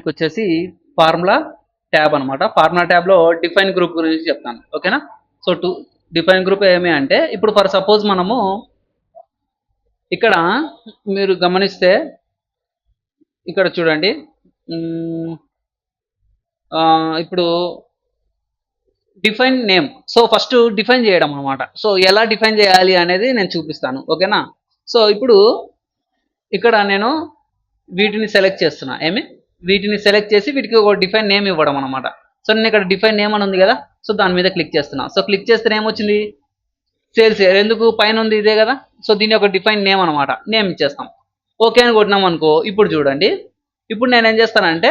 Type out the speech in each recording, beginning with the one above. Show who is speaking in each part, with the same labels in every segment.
Speaker 1: Topic వచ్చేసి formula tab అనమాట. Formula ట్యాబ్లో డిఫైన్ గ్రూప్ గురించి చెప్తాను, ఓకేనా. సో డిఫైన్ గ్రూప్ ఏమి అంటే, ఇప్పుడు ఫర్ సపోజ్ మనము ఇక్కడ మీరు గమనిస్తే ఇక్కడ చూడండి, ఇప్పుడు define name. So first define చేయడం అనమాట. సో ఎలా డిఫైన్ చేయాలి అనేది నేను చూపిస్తాను, ఓకేనా. సో ఇప్పుడు ఇక్కడ నేను వీటిని సెలెక్ట్ చేస్తున్నా, వీటిని సెలెక్ట్ చేసి వీటికి ఒక డిఫైన్ నేమ్ ఇవ్వడం అనమాట. సో నేను ఇక్కడ డిఫైన్ నేమ్ అని ఉంది కదా, సో దాని మీద క్లిక్ చేస్తున్నా. సో క్లిక్ చేస్తే ఏమొచ్చింది, సేల్స్ ఇయర్. ఎందుకు పైన ఉంది ఇదే కదా, సో దీని ఒక డిఫైన్ నేమ్ అనమాట. నేమ్ ఇచ్చేస్తాం, ఓకే అని కొట్టినాం అనుకో. ఇప్పుడు చూడండి, ఇప్పుడు నేను ఏం చేస్తానంటే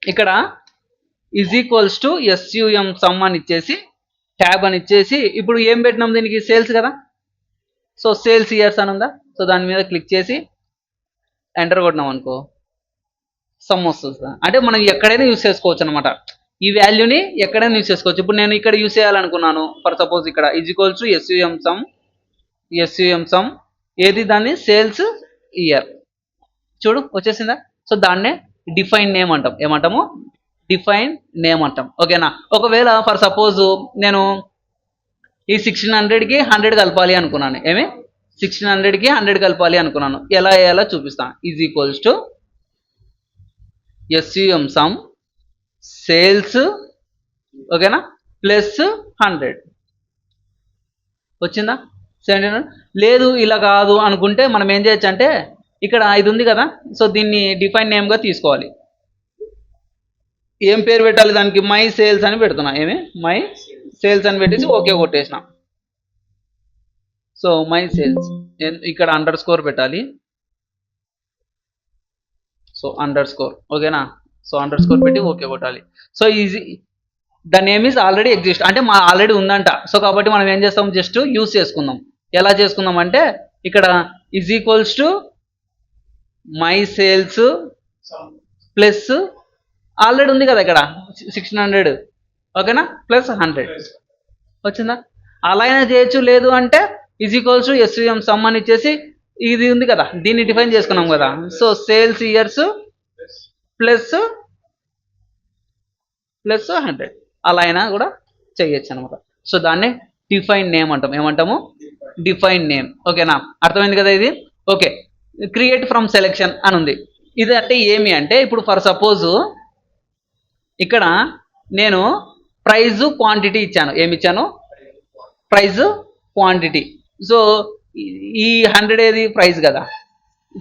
Speaker 1: ఇక్కడ is equals to SUM some అని ఇచ్చేసి ట్యాబ్ అని ఇచ్చేసి, ఇప్పుడు ఏం పెట్టినాం దీనికి, సేల్స్ కదా. సో సేల్స్ ఇయర్స్ అని ఉందా, సో దాని మీద క్లిక్ చేసి ఎంటర్ కొట్టినాం అనుకో, సమ్ వస్తుంది. అంటే మనం ఎక్కడైనా యూస్ చేసుకోవచ్చు అనమాట. ఈ వాల్యూని ఎక్కడైనా యూస్ చేసుకోవచ్చు. ఇప్పుడు నేను ఇక్కడ యూస్ చేయాలనుకున్నాను, ఫర్ సపోజ్ ఇక్కడ is equals to SUM some ఏది, దాన్ని సేల్స్ ఇయర్. చూడు వచ్చేసిందా. సో దాన్నే డిఫైన్ నేమ్ అంటాం. ఏమంటాము, డిఫైన్ నేమ్ అంటాం, ఓకేనా. ఒకవేళ ఫర్ సపోజ్ నేను ఈ 1600కి 100 కలపాలి అనుకున్నాను, 1600కి 100 కలపాలి అనుకున్నాను. ఎలా వేయాలో చూపిస్తాను. Is equals to SUM some sales, ఓకేనా, ప్లస్ 100 వచ్చిందా. 1700 లేదు ఇలా కాదు అనుకుంటే మనం ఏం చేయొచ్చు అంటే, ఇక్కడ ఇది ఉంది కదా, సో దీన్ని డిఫైన్ నేమ్గా తీసుకోవాలి. ఏం పేరు పెట్టాలి దానికి, మై సేల్స్ అని పెడుతున్నా. మై సేల్స్ అని పెట్టేసి ఓకే కొట్టేసిన. సో మై సేల్స్, ఇక్కడ అండర్ స్కోర్ పెట్టాలి. సో అండర్ స్కోర్, ఓకేనా. సో అండర్ స్కోర్ పెట్టి ఓకే కొట్టాలి. So easy, the name is already exist, అంటే మా ఆల్రెడీ ఉందంట. సో కాబట్టి మనం ఏం చేస్తాం, జస్ట్ యూస్ చేసుకుందాం. ఎలా చేసుకుందాం అంటే, ఇక్కడ is equals to my sales plus already ఉంది కదా ఇక్కడ 1600, ఓకేనా, ప్లస్ 100 వచ్చిందా. అలా అయినా చేయొచ్చు, లేదు అంటే is equals to SUM some అని ఇచ్చేసి ఇది ఉంది కదా, దీన్ని డిఫైన్ చేసుకున్నాం కదా. సో సేల్స్ ఇయర్స్ ప్లస్ 100 అలా అయినా కూడా చేయొచ్చు అనమాట. సో దాన్ని డిఫైన్ నేమ్ అంటాం. ఏమంటాము, డిఫైన్ నేమ్, ఓకేనా. అర్థమైంది కదా ఇది. ఓకే, క్రియేట్ ఫ్రమ్ సెలెక్షన్ అని ఉంది. ఇది అంటే ఏమి అంటే, ఇప్పుడు ఫర్ సపోజ్ ఇక్కడ నేను ప్రైజ్ క్వాంటిటీ ఇచ్చాను. ఏమి ఇచ్చాను, ప్రైజ్ క్వాంటిటీ. సో ఈ 100 ఏది ప్రైజ్ కదా,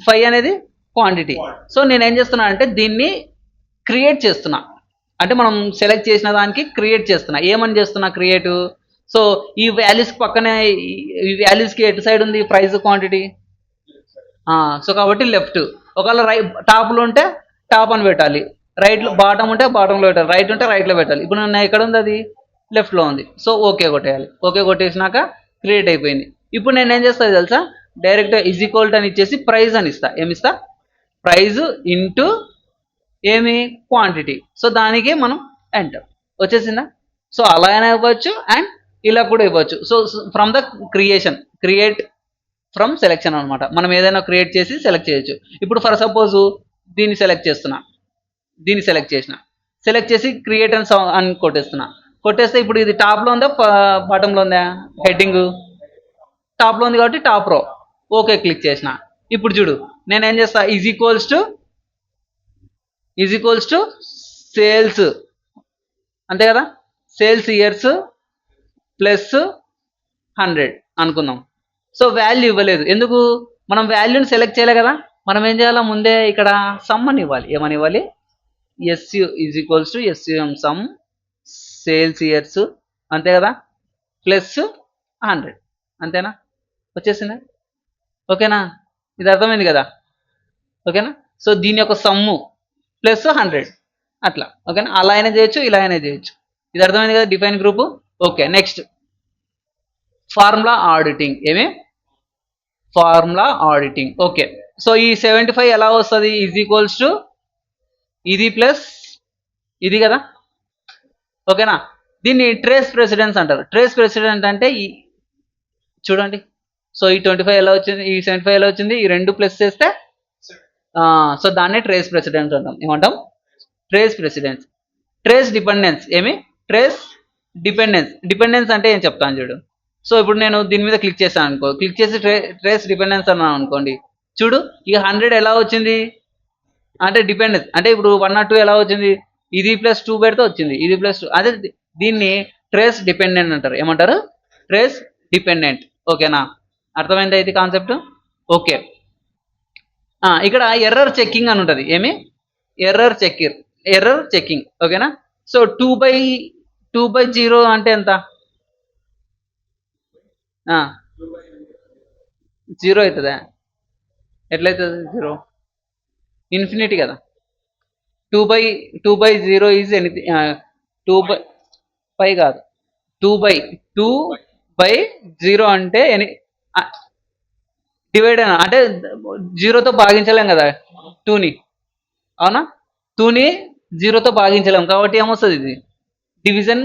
Speaker 1: 5 అనేది క్వాంటిటీ. సో నేను ఏం చేస్తున్నా అంటే దీన్ని క్రియేట్ చేస్తున్నా. అంటే మనం సెలెక్ట్ చేసిన దానికి క్రియేట్ చేస్తున్నా. ఏమని చేస్తున్నా, క్రియేట్. సో ఈ వాల్యూస్కి పక్కనే, ఈ వాల్యూస్కి ఎటు సైడ్ ఉంది ప్రైజ్ క్వాంటిటీ, సో కాబట్టి లెఫ్ట్. ఒకవేళ టాప్లో ఉంటే టాప్ అని పెట్టాలి, రైట్లో బాటమ్ ఉంటే బాటంలో పెట్టాలి, రైట్ ఉంటే రైట్లో పెట్టాలి. ఇప్పుడు నేను ఎక్కడ ఉంది, అది లెఫ్ట్లో ఉంది. సో ఓకే కొట్టేయాలి. ఓకే కొట్టేసినాక క్రియేట్ అయిపోయింది. ఇప్పుడు నేను ఏం చేస్తాను తెలుసా, డైరెక్ట్ ఈజ్ ఈక్వల్ టు అని ఇచ్చేసి ప్రైజ్ అని ఇస్తా. ఏమిస్తా, ప్రైజ్ ఇంటూ క్వాంటిటీ. సో దానికి మనం ఎంటర్ వచ్చేసిందా. సో అలా అయినా ఇవ్వచ్చు అండ్ ఇలా కూడా ఇవ్వచ్చు. So from the create from selection అనమాట. మనం ఏదైనా క్రియేట్ చేసి సెలెక్ట్ చేయొచ్చు. ఇప్పుడు ఫర్ సపోజ్ దీన్ని సెలెక్ట్ చేస్తున్నా, దీన్ని సెలెక్ట్ చేసి క్రియేట్ అని కొట్టేస్తున్నా. కొట్టేస్తే ఇప్పుడు ఇది టాప్లో ఉందా బాటంలో ఉందా, హెడ్డింగ్ టాప్లో ఉంది కాబట్టి టాప్ రో. ఓకే క్లిక్ చేసిన. ఇప్పుడు చూడు నేను ఏం చేస్తా, ఈజ్ ఈక్వల్స్ టు సేల్స్, అంతే కదా, సేల్స్ ఇయర్స్ ప్లస్ 100 అనుకుందాం. సో వాల్యూ ఇవ్వలేదు, ఎందుకు, మనం వాల్యూని సెలెక్ట్ చేయలే కదా. మనం ఏం చేయాలి, ముందే ఇక్కడ సమ్ అని ఇవ్వాలి. ఏమని ఇవ్వాలి, is equals to SUM some sales years, అంతే కదా, ప్లస్ 100, అంతేనా, వచ్చేసిందా. ఓకేనా, ఇది అర్థమైంది కదా, ఓకేనా. సో దీని యొక్క సమ్ము ప్లస్ 100 అట్లా, ఓకేనా. అలా అయినా చేయొచ్చు, ఇలా అయినా చేయొచ్చు. ఇది అర్థమైంది కదా define group. Okay, next formula auditing. Formula auditing. Okay, so ఈ 75 ఎలా వస్తుంది, ఈజ్ ఈక్వల్స్ టు ఇది ప్లస్ ఇది కదా, ఓకేనా. దీన్ని ట్రేస్ ప్రెసిడెన్స్ అంటారు. ట్రేస్ ప్రెసిడెంట్ అంటే ఈ చూడండి, సో ఈ 25 ఎలా వచ్చింది, ఈ 75 ఎలా వచ్చింది, ఈ రెండు ప్లస్ చేస్తే సో దాన్ని ట్రేస్ ప్రెసిడెన్స్ అంటాం. ఏమంటాం, ట్రేస్ ప్రెసిడెన్స్. ట్రేస్ డిపెండెన్స్ ఏమి? ట్రేస్ డిపెండెన్స్ అంటే ఏం చెప్తాను చూడు. సో ఇప్పుడు నేను దీని మీద క్లిక్ చేశాను అనుకో, క్లిక్ చేసి ట్రేస్ డిపెండెన్స్ అన్నాను అనుకోండి, చూడు ఇక 100 ఎలా వచ్చింది అంటే డిపెండెన్స్ అంటే ఇప్పుడు 1 or 2 ఎలా వచ్చింది, ఇది +2 పెడితే వచ్చింది, ఇది +2. అదే దీన్ని ట్రేస్ డిపెండెంట్ అంటారు. ఏమంటారు? Trace dependent. ఓకేనా, అర్థమైందా ఇది కాన్సెప్ట్? ఓకే. ఇక్కడ ఎర్రర్ చెక్కింగ్ అని ఉంటుంది. ఏమి? Error checking. ఓకేనా. సో 2/0 అంటే ఎంత? 0 అవుతుందా? ఎట్లయితుంది 0? ఇన్ఫినిటీ కదా. 2/0 ఈజ్ ఎనీథింగ్. 2/5 కాదు, 2/0 అంటే డివైడ్ అంటే 0తో భాగించలేం కదా 2ని. అవునా? 2ని 0తో భాగించలేం కాబట్టి ఏమొస్తుంది, ఇది డివిజన్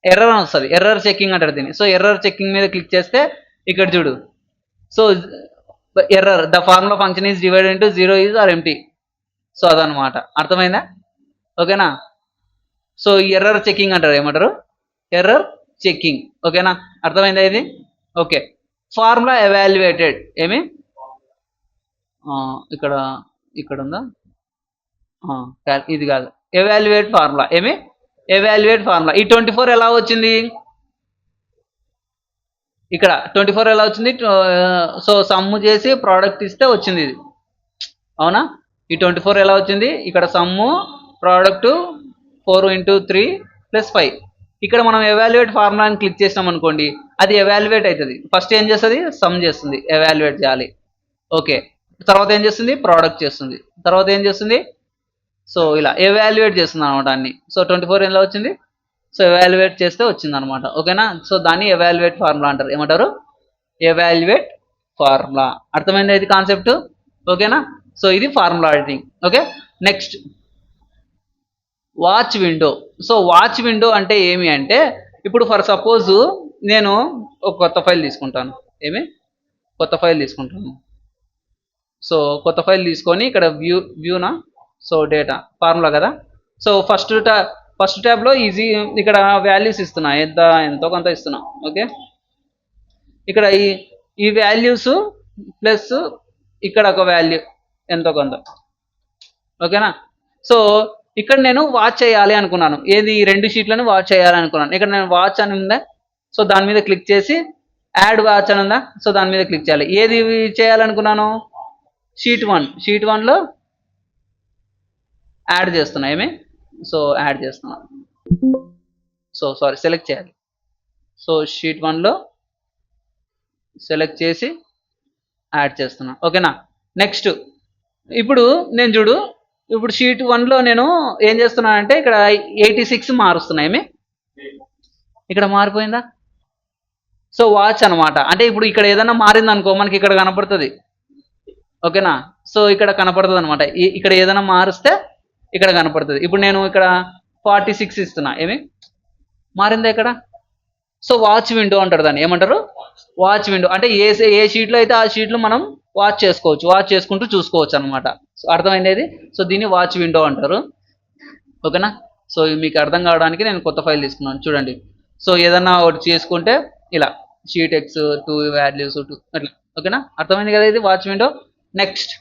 Speaker 1: ఎర్రర్ అని వస్తుంది. ఎర్రర్ చెక్కింగ్ అంటారు దీన్ని. సో ఎర్రర్ చెక్కింగ్ మీద క్లిక్ చేస్తే ఇక్కడ చూడు, so error the formula function is divided into 0 is or empty. So అదనమాట. అర్థమైందా? ఓకేనా. సో ఎర్రర్ చెక్కింగ్ అంటారు. ఏమంటారు? Error checking. ఓకేనా, అర్థమైందా ఇది? ఓకే. Formula evaluated. ఏమి? ఇక్కడ ఉందా? ఇది కాదు, ఎవాల్యుయేట్ ఫార్ములా. ఏమి? Evaluate formula. ఈ 24 ఎలా వచ్చింది? ఇక్కడ 24 ఎలా వచ్చింది? సో సమ్ము చేసి ప్రోడక్ట్ ఇస్తే వచ్చింది ఇది. అవునా? ఈ 24 ఎలా వచ్చింది? ఇక్కడ సమ్ము ప్రోడక్ట్ 4 × 3 + 5. ఇక్కడ మనం ఎవాల్యుయేట్ ఫార్ములా అని క్లిక్ చేసినాం అనుకోండి, అది ఎవాల్యుయేట్ అవుతుంది. ఫస్ట్ ఏం చేస్తుంది? సమ్ చేస్తుంది, ఎవాల్యుయేట్ చేయాలి. ఓకే. తర్వాత ఏం చేస్తుంది? ప్రోడక్ట్ చేస్తుంది. తర్వాత ఏం చేస్తుంది? సో ఇలా ఎవాల్యుయేట్ చేస్తుంది అనమాట అన్ని. సో 24 ఎలా వచ్చింది? సో ఎవాల్యుయేట్ చేస్తే వచ్చింది అనమాట. ఓకేనా. సో దాన్ని ఎవాల్యుయేట్ ఫార్ములా అంటారు. ఏమంటారు? Evaluate formula. అర్థమైందా ఇది కాన్సెప్ట్? ఓకేనా. సో ఇది formula editing. Okay. Next watch window. So watch window అంటే ఏమి అంటే, ఇప్పుడు ఫర్ సపోజ్ నేను ఒక కొత్త ఫైల్ తీసుకుంటాను. ఏమి? కొత్త ఫైల్ తీసుకుంటాను. సో కొత్త ఫైల్ తీసుకొని ఇక్కడ వ్యూనా, సో డేటా ఫార్ములా కదా. సో ఫస్ట్ ట్యాబ్లో ఈజీ ఇక్కడ వాల్యూస్ ఇస్తున్నా, ఎంతో కొంత ఇస్తున్నా. ఓకే. ఇక్కడ ఈ వాల్యూస్ ప్లస్ ఇక్కడ ఒక వాల్యూ ఎంతో కొంత. ఓకేనా. సో ఇక్కడ నేను వాచ్ చేయాలి అనుకున్నాను. ఏది? 2 షీట్లను వాచ్ చేయాలి అనుకున్నాను. ఇక్కడ నేను వాచ్ అని ఉందా, సో దాని మీద క్లిక్ చేసి యాడ్ వాచ్ అని ఉందా, సో దాని మీద క్లిక్ చేయాలి. ఏది చేయాలనుకున్నాను? షీట్ 1లో యాడ్ చేస్తున్నా. ఏమి? సో యాడ్ చేస్తున్నా. సో సారీ, సెలెక్ట్ చేయాలి. సో షీట్ 1లో సెలెక్ట్ చేసి యాడ్ చేస్తున్నా. ఓకేనా. నెక్స్ట్ ఇప్పుడు నేను చూడు, ఇప్పుడు షీట్ 1లో నేను ఏం చేస్తున్నానంటే ఇక్కడ 86 మారుస్తున్నా. ఏమి? ఇక్కడ మారిపోయిందా? సో వాచ్ అనమాట. అంటే ఇప్పుడు ఇక్కడ ఏదైనా మారింది అనుకో, మనకి ఇక్కడ కనపడుతుంది. ఓకేనా. సో ఇక్కడ కనపడుతుంది అనమాట. ఇక్కడ ఏదైనా మారుస్తే ఇక్కడ కనపడుతుంది. ఇప్పుడు నేను ఇక్కడ 46 ఇస్తున్నా. ఏమి? మారిందా ఇక్కడ? సో వాచ్ విండో అంటారు దాన్ని. ఏమంటారు? Watch window. అంటే ఏ షీట్లో అయితే ఆ షీట్లో మనం వాచ్ చేసుకోవచ్చు, వాచ్ చేసుకుంటూ చూసుకోవచ్చు అనమాట. సో అర్థమైంది. సో దీన్ని వాచ్ విండో అంటారు. ఓకేనా. సో మీకు అర్థం కావడానికి నేను కొత్త ఫైల్ తీసుకున్నాను. చూడండి. సో ఏదన్నా ఒకటి చేసుకుంటే ఇలా షీట్ X 2 వాల్యూస్ 2 అట్లా. ఓకేనా, అర్థమైంది కదా ఇది వాచ్ విండో. నెక్స్ట్